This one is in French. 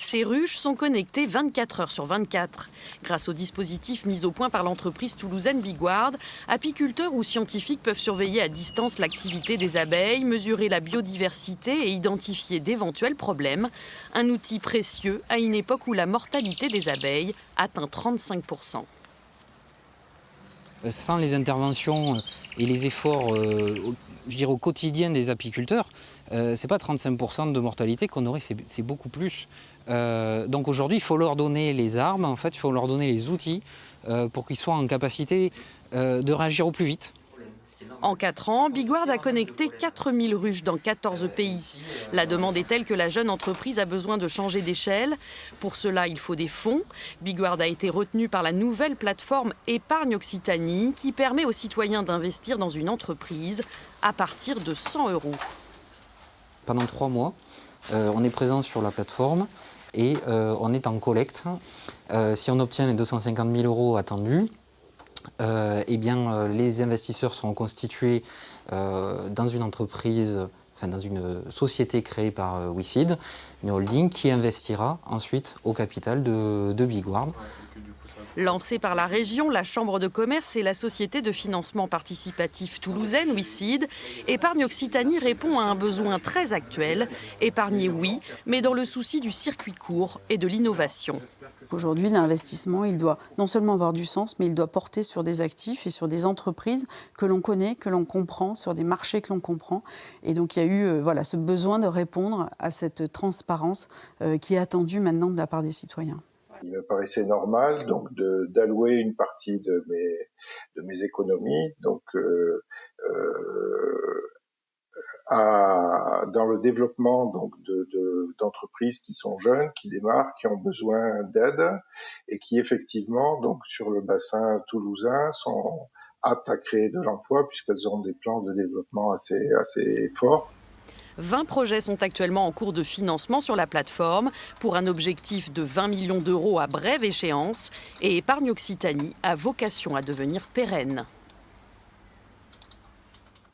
Ces ruches sont connectées 24 heures sur 24. Grâce au dispositif mis au point par l'entreprise toulousaine Biguard, apiculteurs ou scientifiques peuvent surveiller à distance l'activité des abeilles, mesurer la biodiversité et identifier d'éventuels problèmes. Un outil précieux à une époque où la mortalité des abeilles atteint 35%. Sans les interventions et les efforts au quotidien des apiculteurs, c'est pas 35% de mortalité qu'on aurait, c'est beaucoup plus. Donc aujourd'hui, il faut leur donner les armes, en fait, il faut leur donner les outils pour qu'ils soient en capacité de réagir au plus vite. En 4 ans, Biguard a connecté 4000 ruches dans 14 pays. La demande est telle que la jeune entreprise a besoin de changer d'échelle. Pour cela, il faut des fonds. Biguard a été retenu par la nouvelle plateforme Épargne Occitanie qui permet aux citoyens d'investir dans une entreprise à partir de 100 €. Pendant 3 mois, on est présent sur la plateforme et on est en collecte. Si on obtient les 250 000 € attendus, les investisseurs seront constitués dans une entreprise, dans une société créée par WeSeed, une holding qui investira ensuite au capital de Biguard. Lancée par la région, la Chambre de commerce et la société de financement participatif toulousaine WeSeed, Épargne Occitanie répond à un besoin très actuel. Épargner, oui, mais dans le souci du circuit court et de l'innovation. Aujourd'hui, l'investissement, il doit non seulement avoir du sens, mais il doit porter sur des actifs et sur des entreprises que l'on connaît, que l'on comprend, sur des marchés que l'on comprend. Et donc, il y a eu ce besoin de répondre à cette transparence qui est attendue maintenant de la part des citoyens. Il me paraissait normal donc d'allouer une partie de mes économies dans le développement d'entreprises qui sont jeunes, qui démarrent, qui ont besoin d'aide et qui effectivement donc sur le bassin toulousain sont aptes à créer de l'emploi puisqu'elles ont des plans de développement assez forts. 20 projets sont actuellement en cours de financement sur la plateforme pour un objectif de 20 millions € à brève échéance. Et Épargne Occitanie a vocation à devenir pérenne.